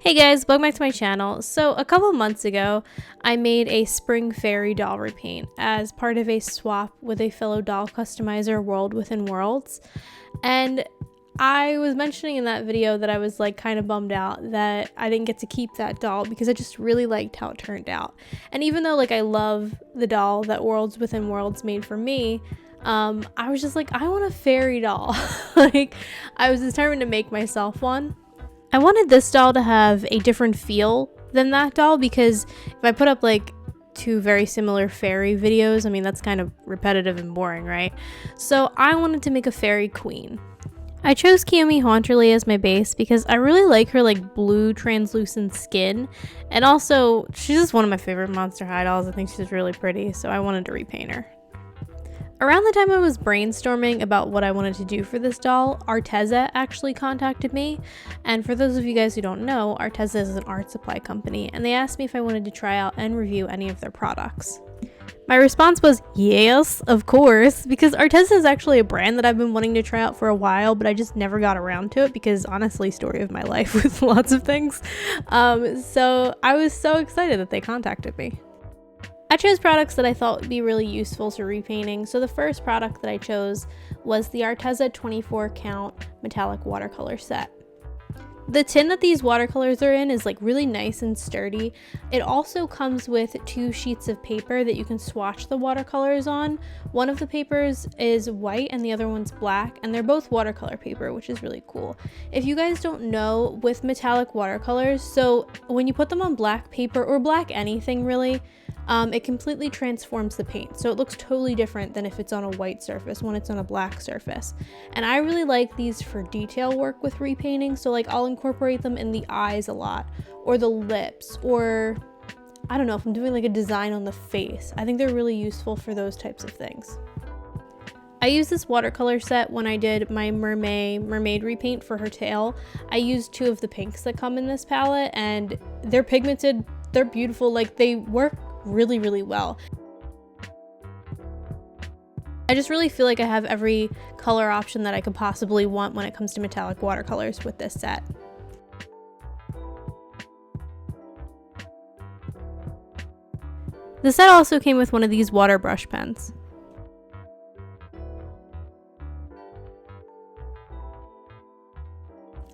Hey guys, welcome back to my channel. So a couple months ago, I made a spring fairy doll repaint as part of a swap with a fellow doll customizer, World Within Worlds. And I was mentioning in that video that I was like kind of bummed out that I didn't get to keep that doll because I just really liked how it turned out. And even though like I love the doll that Worlds Within Worlds made for me, I was just like, I want a fairy doll. Like I was determined to make myself one. I wanted this doll to have a different feel than that doll because if I put up like two very similar fairy videos, I mean that's kind of repetitive and boring, right? So I wanted to make a fairy queen. I chose Kiyomi Haunterly as my base because I really like her like blue translucent skin, and also she's just one of my favorite Monster High dolls. I think she's really pretty, so I wanted to repaint her. Around the time I was brainstorming about what I wanted to do for this doll, Arteza actually contacted me, and for those of you guys who don't know, Arteza is an art supply company, and they asked me if I wanted to try out and review any of their products. My response was yes, of course, because Arteza is actually a brand that I've been wanting to try out for a while, but I just never got around to it because honestly, story of my life with lots of things. So I was so excited that they contacted me. I chose products that I thought would be really useful to repainting, so the first product that I chose was the Arteza 24 count metallic watercolor set. The tin that these watercolors are in is like really nice and sturdy. It also comes with 2 sheets of paper that you can swatch the watercolors on. One of the papers is white and the other one's black, and they're both watercolor paper, which is really cool. If you guys don't know, with metallic watercolors, so when you put them on black paper or black anything really, it completely transforms the paint, so it looks totally different than if it's on a white surface when it's on a black surface. And I really like these for detail work with repainting, so like I'll incorporate them in the eyes a lot, or the lips, or I don't know, if I'm doing like a design on the face. I think they're really useful for those types of things. I used this watercolor set when I did my mermaid repaint for her tail. I used 2 of the pinks that come in this palette, and they're pigmented, they're beautiful, like they work really well. I just really feel like I have every color option that I could possibly want when it comes to metallic watercolors with this set. The set also came with one of these water brush pens.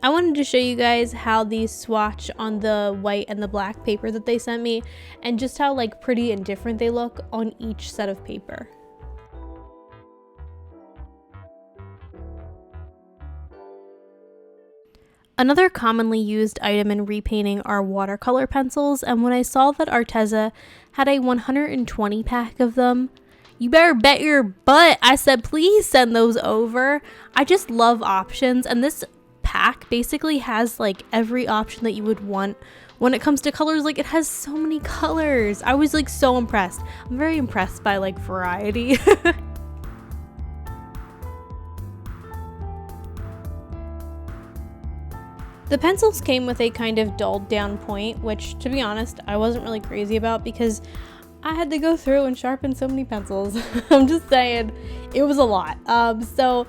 I wanted to show you guys how these swatch on the white and the black paper that they sent me, and just how like pretty and different they look on each set of paper. Another commonly used item in repainting are watercolor pencils, and when I saw that Arteza had a 120 pack of them, you better bet your butt I said please send those over. I just love options, and this pack basically has like every option that you would want when it comes to colors. Like it has so many colors. I was like so impressed. I'm very impressed by like variety. The pencils came with a kind of dulled down point, which to be honest I wasn't really crazy about because I had to go through and sharpen so many pencils. I'm just saying, it was a lot. So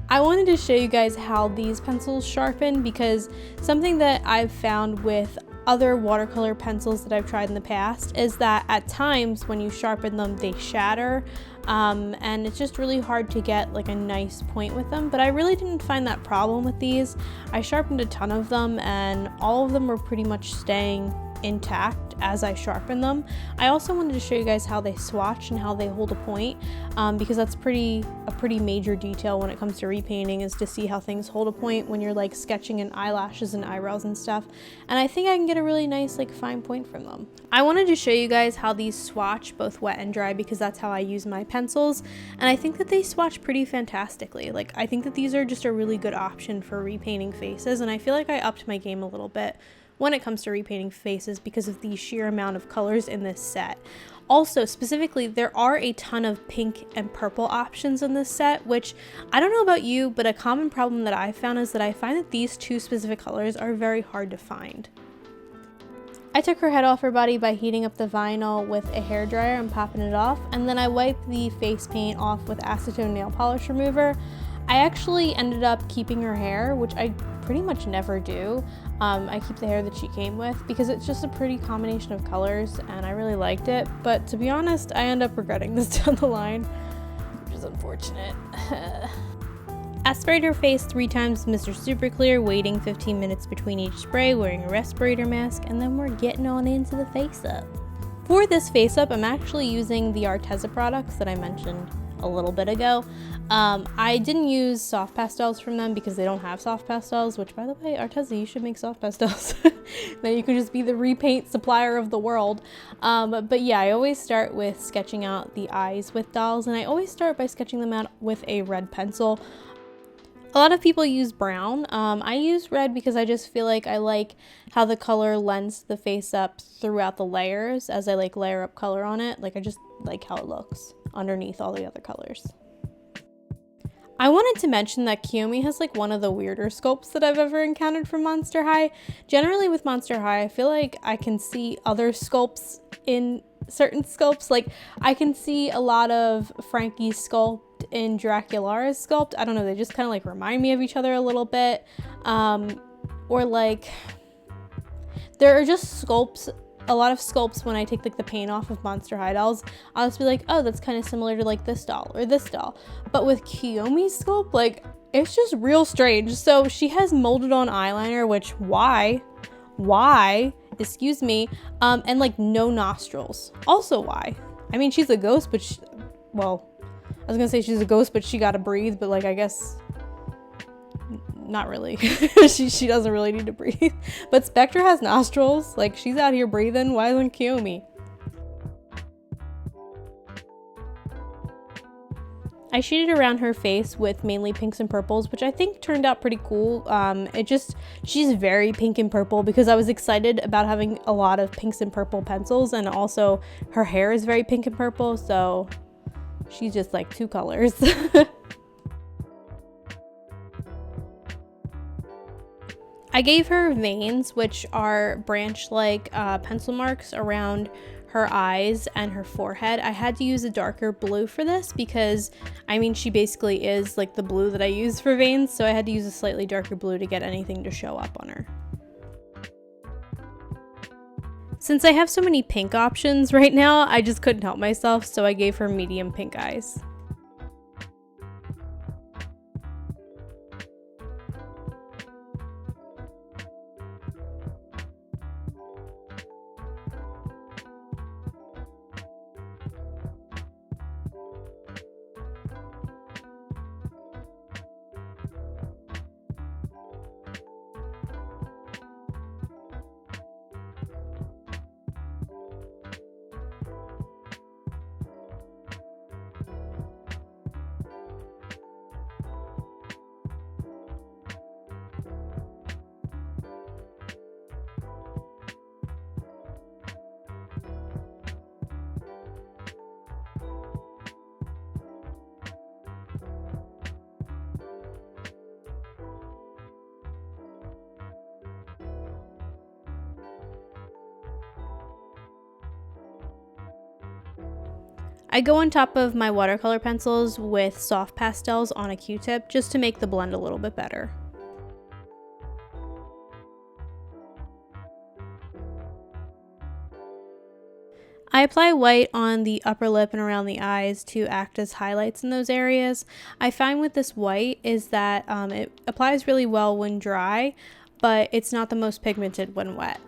I wanted to show you guys how these pencils sharpen, because something that I've found with other watercolor pencils that I've tried in the past is that at times when you sharpen them they shatter, and it's just really hard to get like a nice point with them. But I really didn't find that problem with these. I sharpened a ton of them and all of them were pretty much staying intact as I sharpen them. I also wanted to show you guys how they swatch and how they hold a point, because that's a pretty major detail when it comes to repainting, is to see how things hold a point when you're like sketching in eyelashes and eyebrows and stuff. And I think I can get a really nice like fine point from them. I wanted to show you guys how these swatch both wet and dry because that's how I use my pencils, and I think that they swatch pretty fantastically. Like I think that these are just a really good option for repainting faces, and I feel like I upped my game a little bit when it comes to repainting faces because of the sheer amount of colors in this set. Also, specifically, there are a ton of pink and purple options in this set, which I don't know about you, but a common problem that I've found is that I find that these 2 specific colors are very hard to find. I took her head off her body by heating up the vinyl with a hairdryer and popping it off, and then I wiped the face paint off with acetone nail polish remover. I actually ended up keeping her hair, which I pretty much never do. I keep the hair that she came with because it's just a pretty combination of colors and I really liked it. But to be honest, I end up regretting this down the line, which is unfortunate. Aspirate her face 3 times with Mr. Super Clear, waiting 15 minutes between each spray, wearing a respirator mask, and then we're getting on into the face up. For this face up, I'm actually using the Arteza products that I mentioned a little bit ago. I didn't use soft pastels from them because they don't have soft pastels, which, by the way, Arteza, you should make soft pastels. Then you can just be the repaint supplier of the world. But yeah, I always start with sketching out the eyes with dolls, and I always start by sketching them out with a red pencil. A lot of people use brown. I use red because I just feel like I like how the color lends the face up throughout the layers as I like layer up color on it. Like I just like how it looks underneath all the other colors. I wanted to mention that Kiyomi has like one of the weirder sculpts that I've ever encountered from Monster High. Generally with Monster High, I feel like I can see other sculpts in certain sculpts. Like I can see a lot of Frankie's sculpt in Dracula's sculpt. I don't know, they just kind of like remind me of each other a little bit. Or like there are just sculpts, a lot of sculpts when I take like the paint off of Monster High dolls, I'll just be like, oh, that's kind of similar to like this doll or this doll. But with Kiyomi's sculpt, like it's just real strange. So she has molded on eyeliner, which why, excuse me, and like no nostrils. Also why? I mean, she's a ghost, but well, I was gonna say she's a ghost, but she gotta breathe, but like, I guess not really. she doesn't really need to breathe. But Spectre has nostrils, like she's out here breathing. Why isn't Kiyomi? I shaded around her face with mainly pinks and purples, which I think turned out pretty cool. She's very pink and purple because I was excited about having a lot of pinks and purple pencils, and also her hair is very pink and purple, so she's just like 2 colors. I gave her veins, which are branch-like pencil marks around her eyes and her forehead. I had to use a darker blue for this because, I mean, she basically is like the blue that I use for veins, so I had to use a slightly darker blue to get anything to show up on her. Since I have so many pink options right now, I just couldn't help myself, so I gave her medium pink eyes. I go on top of my watercolor pencils with soft pastels on a Q-tip just to make the blend a little bit better. I apply white on the upper lip and around the eyes to act as highlights in those areas. I find with this white is that it applies really well when dry, but it's not the most pigmented when wet.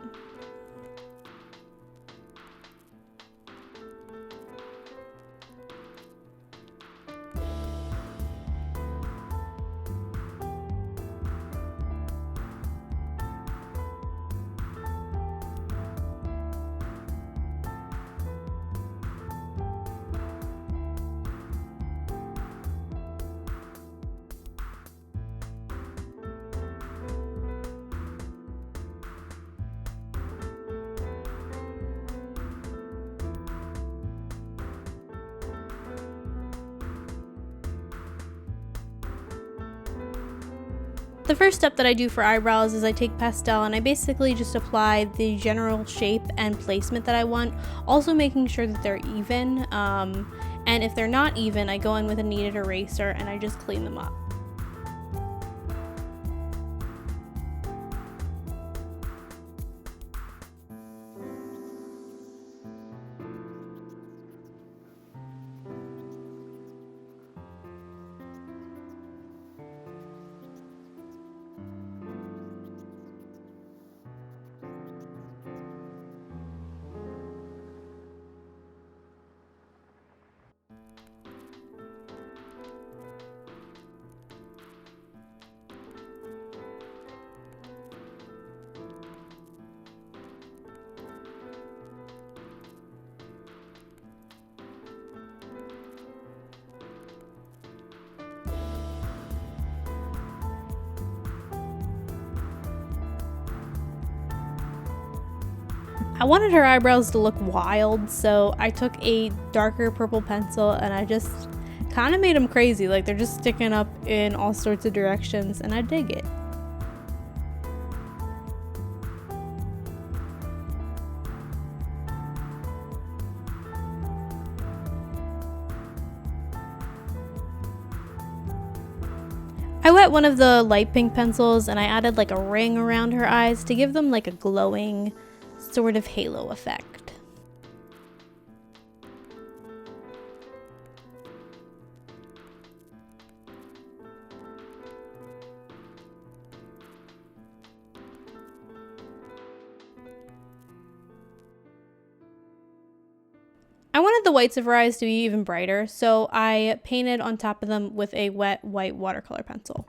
The first step that I do for eyebrows is I take pastel and I basically just apply the general shape and placement that I want, also making sure that they're even, and if they're not even, I go in with a kneaded eraser and I just clean them up. I wanted her eyebrows to look wild, so I took a darker purple pencil and I just kind of made them crazy. Like, they're just sticking up in all sorts of directions, and I dig it. I wet one of the light pink pencils and I added like a ring around her eyes to give them like a glowing sort of halo effect. I wanted the whites of her eyes to be even brighter, so I painted on top of them with a wet white watercolor pencil.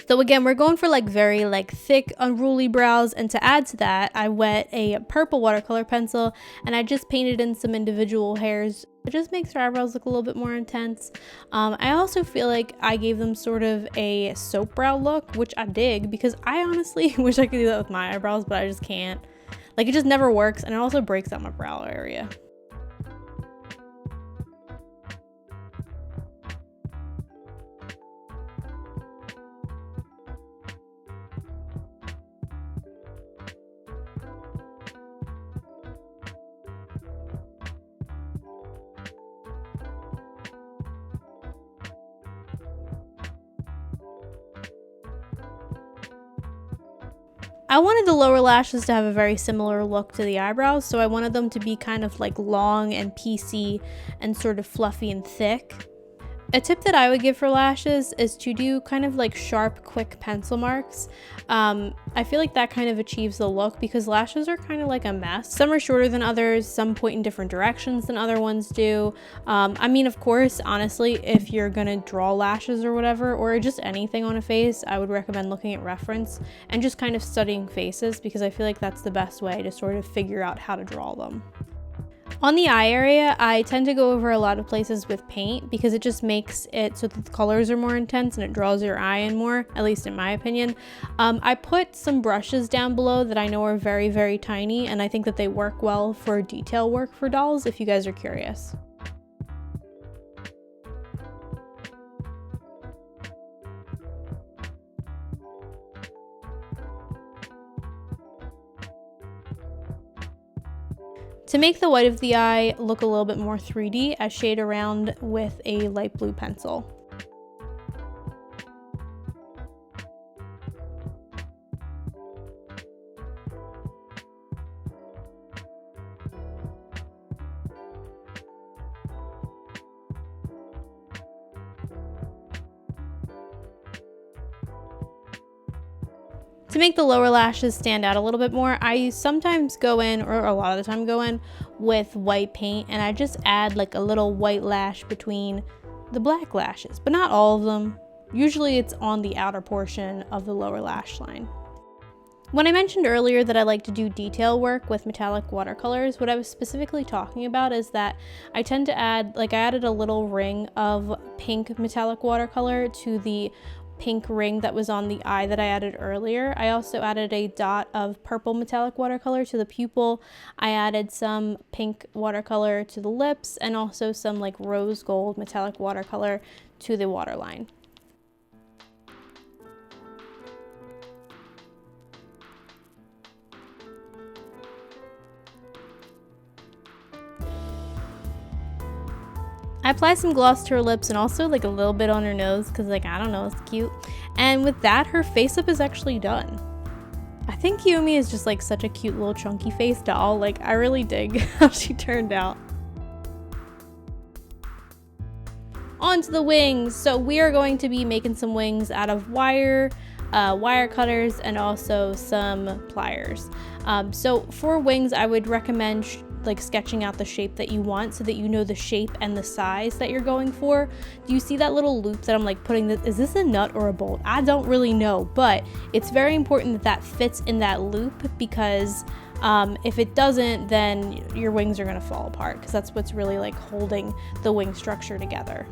So again, we're going for like very like thick, unruly brows, and to add to that, I wet a purple watercolor pencil and I just painted in some individual hairs. It just makes her eyebrows look a little bit more intense. I also feel like I gave them sort of a soap brow look, which I dig because I honestly wish I could do that with my eyebrows, but I just can't. Like, it just never works, and it also breaks out my brow area. I wanted the lower lashes to have a very similar look to the eyebrows, so I wanted them to be kind of like long and piecey and sort of fluffy and thick. A tip that I would give for lashes is to do kind of like sharp, quick pencil marks. I feel like that kind of achieves the look because lashes are kind of like a mess. Some are shorter than others, some point in different directions than other ones do. I mean, of course, honestly, if you're gonna draw lashes or whatever, or just anything on a face, I would recommend looking at reference and just kind of studying faces because I feel like that's the best way to sort of figure out how to draw them. On the eye area, I tend to go over a lot of places with paint because it just makes it so that the colors are more intense and it draws your eye in more, at least in my opinion. I put some brushes down below that I know are very, very tiny, and I think that they work well for detail work for dolls if you guys are curious. To make the white of the eye look a little bit more 3D, I shade around with a light blue pencil. To make the lower lashes stand out a little bit more, I sometimes go in, or a lot of the time go in, with white paint, and I just add like a little white lash between the black lashes, but not all of them. Usually it's on the outer portion of the lower lash line. When I mentioned earlier that I like to do detail work with metallic watercolors, what I was specifically talking about is that I tend to add, like I added a little ring of pink metallic watercolor to the pink ring that was on the eye that I added earlier. I also added a dot of purple metallic watercolor to the pupil. I added some pink watercolor to the lips and also some like rose gold metallic watercolor to the waterline. I applied some gloss to her lips and also like a little bit on her nose because, like, I don't know, it's cute. And with that, her face up is actually done. I think Kiyomi is just like such a cute little chunky face doll. Like, I really dig how she turned out. On to the wings. So we are going to be making some wings out of wire cutters and also some pliers. So for wings, I would recommend like sketching out the shape that you want so that you know the shape and the size that you're going for. Do you see that little loop that I'm like putting this, is this a nut or a bolt? I don't really know, but it's very important that that fits in that loop because If it doesn't, then your wings are going to fall apart, because that's what's really like holding the wing structure together.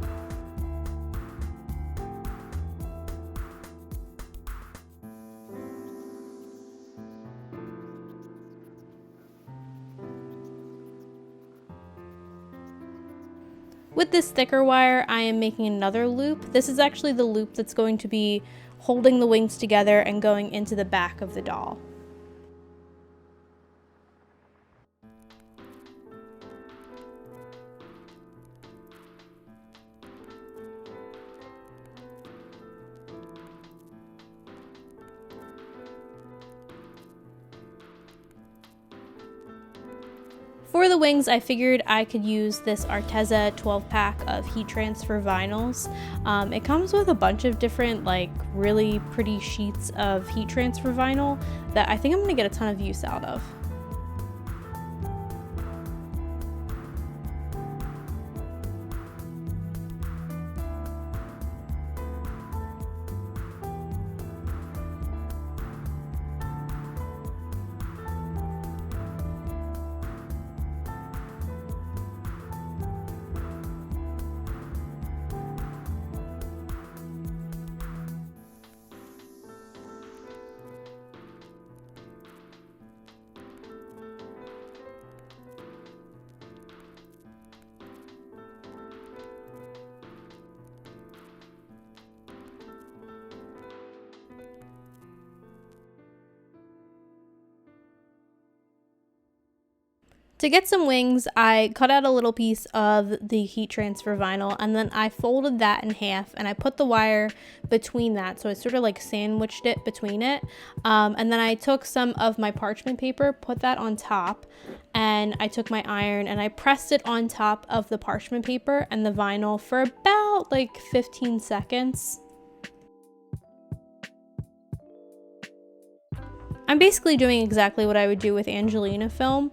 With this thicker wire, I am making another loop. This is actually the loop that's going to be holding the wings together and going into the back of the doll. For the wings, I figured I could use this Arteza 12-pack of heat transfer vinyls. It comes with a bunch of different, like, really pretty sheets of heat transfer vinyl that I think I'm going to get a ton of use out of. To get some wings, I cut out a little piece of the heat transfer vinyl, and then I folded that in half and I put the wire between that, so I sort of like sandwiched it between it. And then I took some of my parchment paper, put that on top, and I took my iron and I pressed it on top of the parchment paper and the vinyl for about like 15 seconds. I'm basically doing exactly what I would do with Angelina film.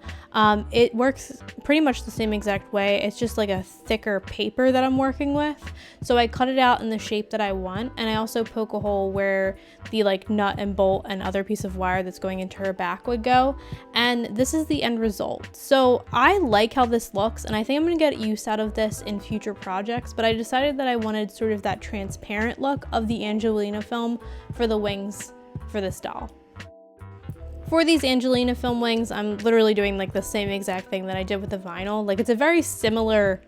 It works pretty much the same exact way. It's just like a thicker paper that I'm working with. So I cut it out in the shape that I want, and I also poke a hole where the like nut and bolt and other piece of wire that's going into her back would go. And this is the end result. So I like how this looks, and I think I'm gonna get use out of this in future projects, but I decided that I wanted sort of that transparent look of the Angelina film for the wings for this doll. For these Angelina film wings, I'm literally doing like the same exact thing that I did with the vinyl. Like, it's a very similar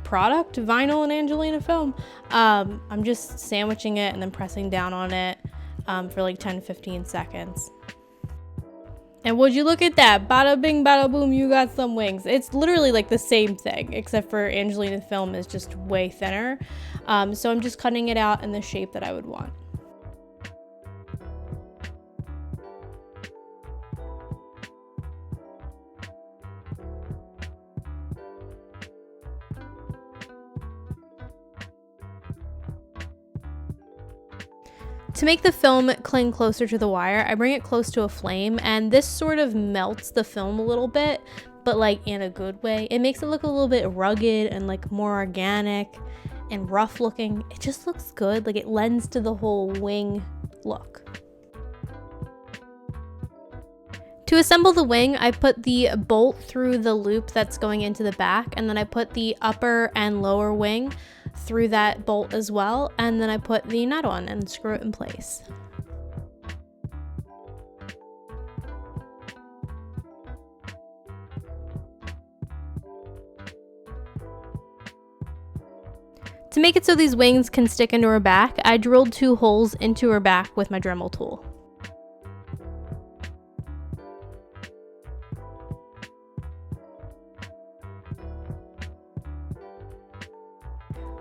product, vinyl and Angelina film. I'm just sandwiching it and then pressing down on it for like 10-15 seconds. And would you look at that? Bada bing, bada boom, you got some wings. It's literally like the same thing, except for Angelina film is just way thinner. So I'm just cutting it out in the shape that I would want. To make the film cling closer to the wire, I bring it close to a flame, and this sort of melts the film a little bit, but like in a good way. It makes it look a little bit rugged and like more organic and rough looking. It just looks good, like it lends to the whole wing look. To assemble the wing, I put the bolt through the loop that's going into the back, and then I put the upper and lower wing through that bolt as well, and then I put the nut on and screw it in place. To make it so these wings can stick into her back, I drilled 2 holes into her back with my Dremel tool.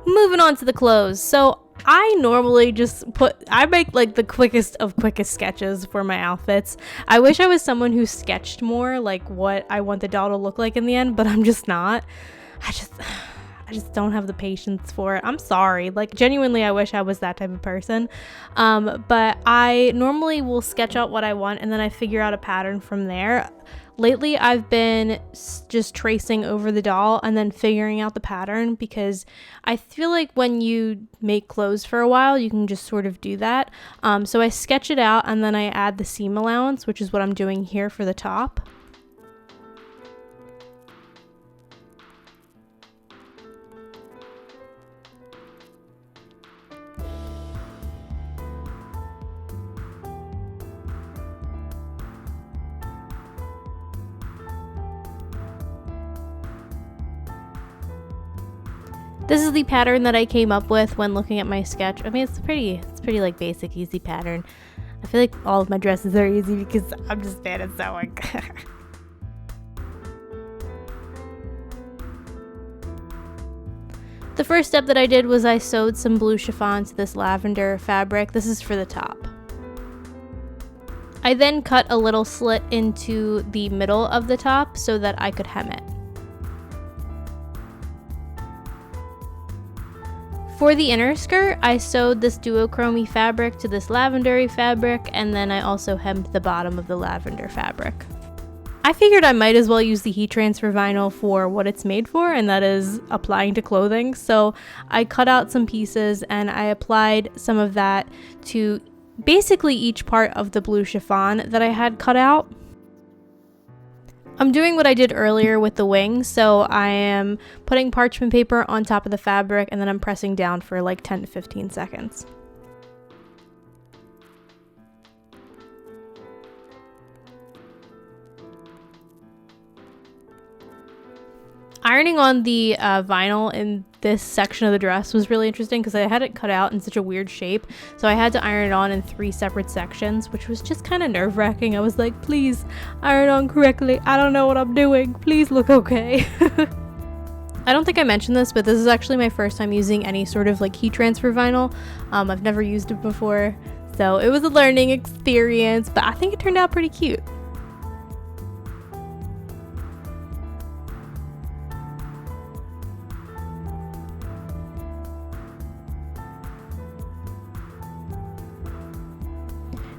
Moving on to the clothes. So I normally I make like the quickest of quickest sketches for my outfits. I wish I was someone who sketched more like what I want the doll to look like in the end, but I'm just not. I just don't have the patience for it. I'm sorry. Like, genuinely, I wish I was that type of person. But I normally will sketch out what I want and then I figure out a pattern from there. Lately, I've been just tracing over the doll and then figuring out the pattern, because I feel like when you make clothes for a while, you can just sort of do that. So I sketch it out and then I add the seam allowance, which is what I'm doing here for the top. This is the pattern that I came up with when looking at my sketch. I mean, it's pretty like basic, easy pattern. I feel like all of my dresses are easy because I'm just bad at sewing. The first step that I did was I sewed some blue chiffon to this lavender fabric. This is for the top. I then cut a little slit into the middle of the top so that I could hem it. For the inner skirt, I sewed this duochrome fabric to this lavendery fabric, and then I also hemmed the bottom of the lavender fabric. I figured I might as well use the heat transfer vinyl for what it's made for, and that is applying to clothing. So I cut out some pieces and I applied some of that to basically each part of the blue chiffon that I had cut out. I'm doing what I did earlier with the wings, so I am putting parchment paper on top of the fabric and then I'm pressing down for like 10 to 15 seconds. Ironing on the vinyl in this section of the dress was really interesting because I had it cut out in such a weird shape, so I had to iron it on in 3 separate sections, which was just kind of nerve-wracking. I was like, please iron on correctly, I don't know what I'm doing, please look okay. I don't think I mentioned this, but this is actually my first time using any sort of like heat transfer vinyl. I've never used it before, so it was a learning experience, but I think it turned out pretty cute.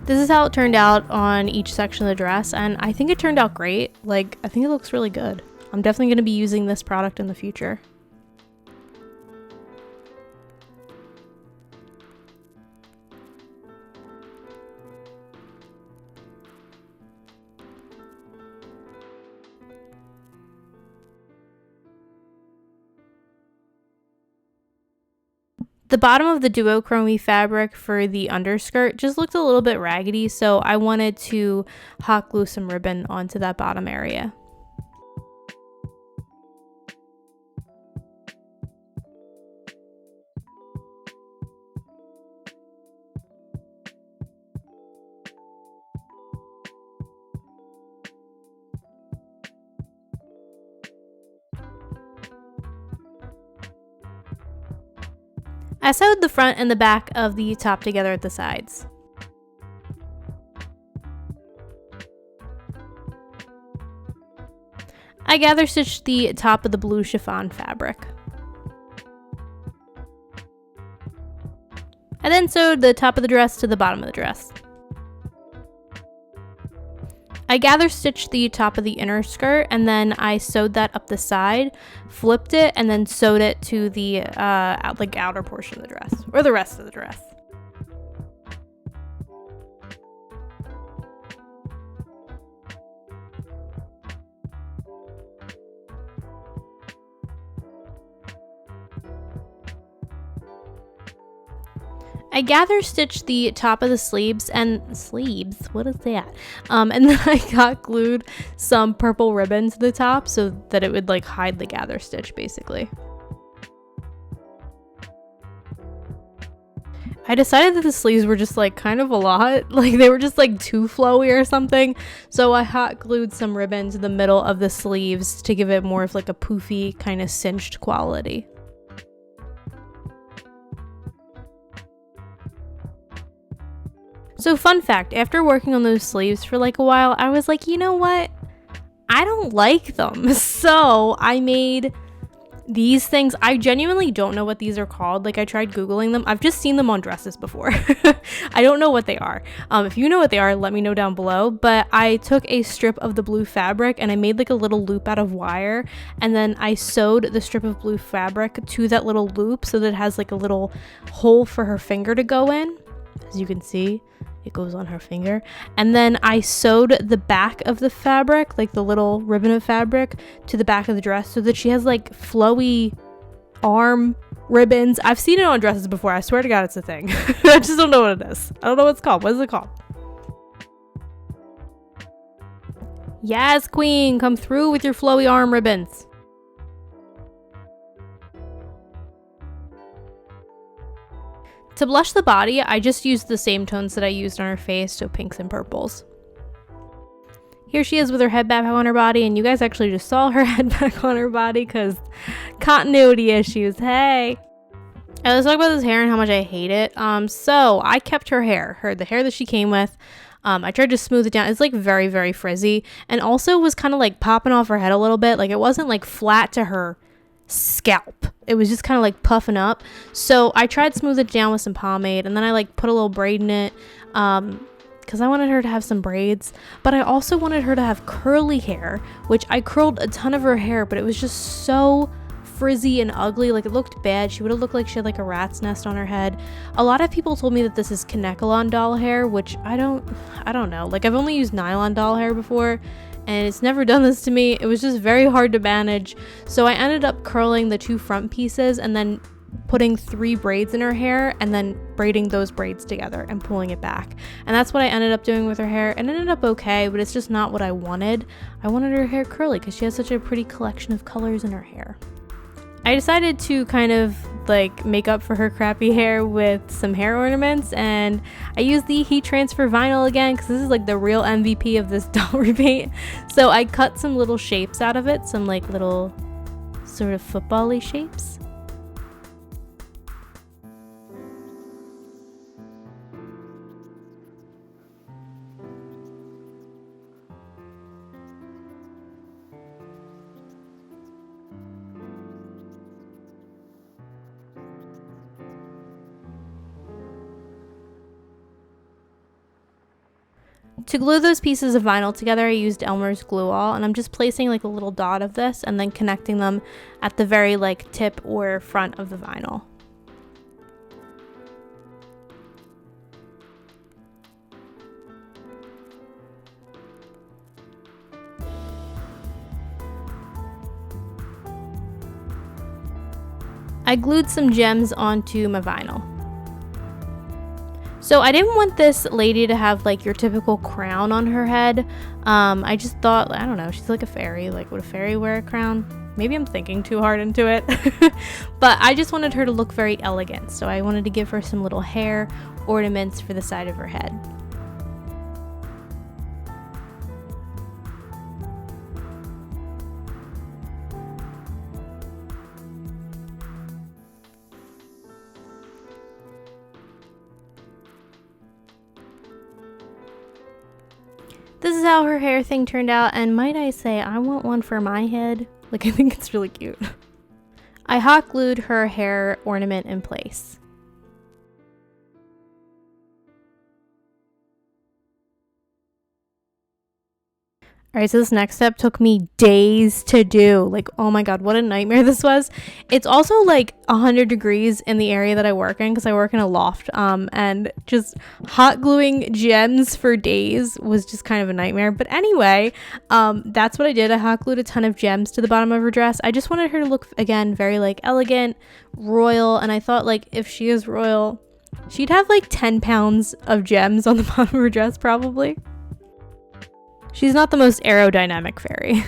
This is how it turned out on each section of the dress, and I think it turned out great. Like, I think it looks really good. I'm definitely going to be using this product in the future. The bottom of the duochrome fabric for the underskirt just looked a little bit raggedy, so I wanted to hot glue some ribbon onto that bottom area. I sewed the front and the back of the top together at the sides. I gather stitched the top of the blue chiffon fabric. I then sewed the top of the dress to the bottom of the dress. I gather stitched the top of the inner skirt and then I sewed that up the side, flipped it, and then sewed it to the outer portion of the dress, or the rest of the dress. I gather stitched the top of the sleeves, what is that? And then I got glued some purple ribbon to the top so that it would like hide the gather stitch basically. I decided that the sleeves were just like kind of a lot, like they were just like too flowy or something, so I hot glued some ribbon to the middle of the sleeves to give it more of like a poofy kind of cinched quality. So fun fact, after working on those sleeves for like a while, I was like, you know what? I don't like them. So I made these things. I genuinely don't know what these are called. Like I tried Googling them. I've just seen them on dresses before. I don't know what they are. If you know what they are, let me know down below. But I took a strip of the blue fabric and I made like a little loop out of wire. And then I sewed the strip of blue fabric to that little loop so that it has like a little hole for her finger to go in. As you can see, it goes on her finger. And then I sewed the back of the fabric, like the little ribbon of fabric, to the back of the dress so that she has like flowy arm ribbons. I've seen it on dresses before. I swear to God it's a thing. I just don't know what it is. I don't know what it's called. What is it called? Yes, queen, come through with your flowy arm ribbons. To blush the body, I just used the same tones that I used on her face, so pinks and purples. Here she is with her head back on her body, and you guys actually just saw her head back on her body because continuity issues, hey! Let's talk about this hair and how much I hate it. So I kept her hair, the hair that she came with. I tried to smooth it down. It's like very, very frizzy, and also was kind of like popping off her head a little bit. Like it wasn't like flat to her scalp. It was just kind of like puffing up. So I tried to smooth it down with some pomade, and then I like put a little braid in it. Because I wanted her to have some braids, but I also wanted her to have curly hair, which I curled a ton of her hair, but it was just so frizzy and ugly. Like it looked bad. She would have looked like she had like a rat's nest on her head. A lot of people told me that this is Kanekalon doll hair, which I don't know. Like I've only used nylon doll hair before, and it's never done this to me. It was just very hard to manage. So I ended up curling the 2 front pieces and then putting 3 braids in her hair and then braiding those braids together and pulling it back. And that's what I ended up doing with her hair. It ended up okay, but it's just not what I wanted. I wanted her hair curly because she has such a pretty collection of colors in her hair. I decided to kind of like make up for her crappy hair with some hair ornaments, and I used the heat transfer vinyl again because this is like the real MVP of this doll repaint. So I cut some little shapes out of it, some like little sort of football-y shapes. To glue those pieces of vinyl together, I used Elmer's Glue All, and I'm just placing like a little dot of this and then connecting them at the very like tip or front of the vinyl. I glued some gems onto my vinyl. So I didn't want this lady to have like your typical crown on her head. I just thought, I don't know, she's like a fairy. Like, would a fairy wear a crown? Maybe I'm thinking too hard into it. But I just wanted her to look very elegant. So I wanted to give her some little hair ornaments for the side of her head. This is how her hair thing turned out, and might I say, I want one for my head. Like, I think it's really cute. I hot glued her hair ornament in place. Alright, so this next step took me days to do. Like, oh my god, what a nightmare this was. It's also like 100 degrees in the area that I work in because I work in a loft. And just hot gluing gems for days was just kind of a nightmare. But anyway, that's what I did. I hot glued a ton of gems to the bottom of her dress. I just wanted her to look, again, very like elegant, royal. And I thought like if she is royal, she'd have like 10 pounds of gems on the bottom of her dress probably. She's not the most aerodynamic fairy.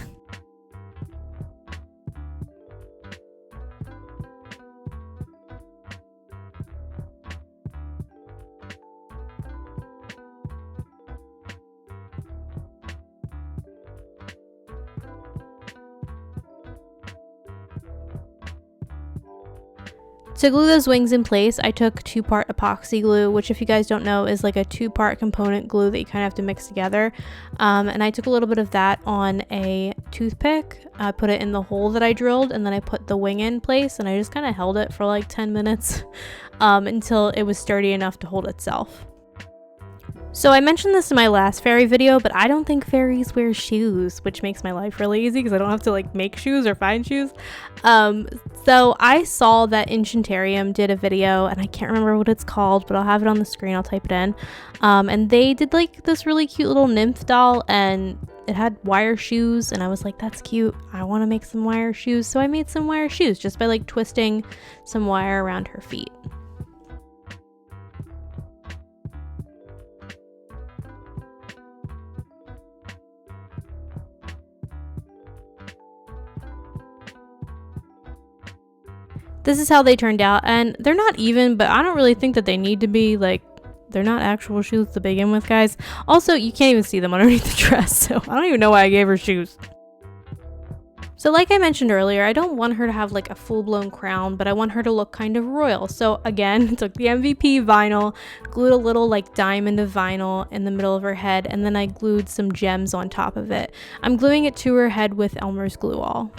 To glue those wings in place, I took 2-part epoxy glue, which if you guys don't know is like a 2-part component glue that you kind of have to mix together. And I took a little bit of that on a toothpick. I put it in the hole that I drilled, and then I put the wing in place, and I just kind of held it for like 10 minutes until it was sturdy enough to hold itself. So I mentioned this in my last fairy video, but I don't think fairies wear shoes, which makes my life really easy because I don't have to like make shoes or find shoes. So I saw that Enchantarium did a video, and I can't remember what it's called, but I'll have it on the screen. I'll type it in. And they did like this really cute little nymph doll, and it had wire shoes, and I was like, that's cute. I want to make some wire shoes. So I made some wire shoes just by like twisting some wire around her feet. This is how they turned out, and they're not even, but I don't really think that they need to be. Like, they're not actual shoes to begin with, guys. Also, you can't even see them underneath the dress, so I don't even know why I gave her shoes. So like I mentioned earlier, I don't want her to have like a full-blown crown, but I want her to look kind of royal. So again, took the MVP vinyl, glued a little like diamond of vinyl in the middle of her head, and then I glued some gems on top of it. I'm gluing it to her head with Elmer's Glue All.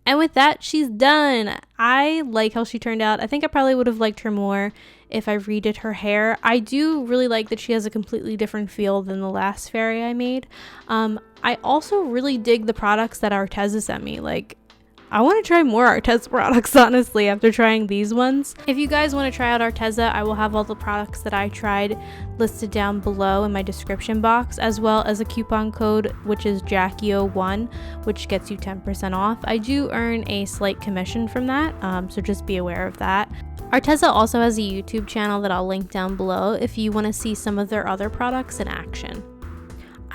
And with that, she's done. I like how she turned out. I think I probably would have liked her more if I redid her hair. I do really like that she has a completely different feel than the last fairy I made. I also really dig the products that Arteza sent me. Like, I want to try more Arteza products, honestly, after trying these ones. If you guys want to try out Arteza, I will have all the products that I tried listed down below in my description box, as well as a coupon code, which is Jackie01, which gets you 10% off. I do earn a slight commission from that, so just be aware of that. Arteza also has a YouTube channel that I'll link down below if you want to see some of their other products in action.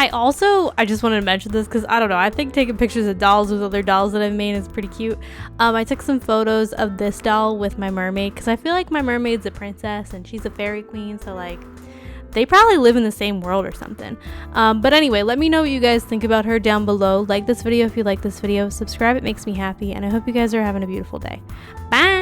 I just wanted to mention this because I don't know, I think taking pictures of dolls with other dolls that I've made is pretty cute. I took some photos of this doll with my mermaid because I feel like my mermaid's a princess and she's a fairy queen, so like they probably live in the same world or something. But anyway, let me know what you guys think about her down below. Like this video if you like this video, subscribe, it makes me happy, and I hope you guys are having a beautiful day. Bye!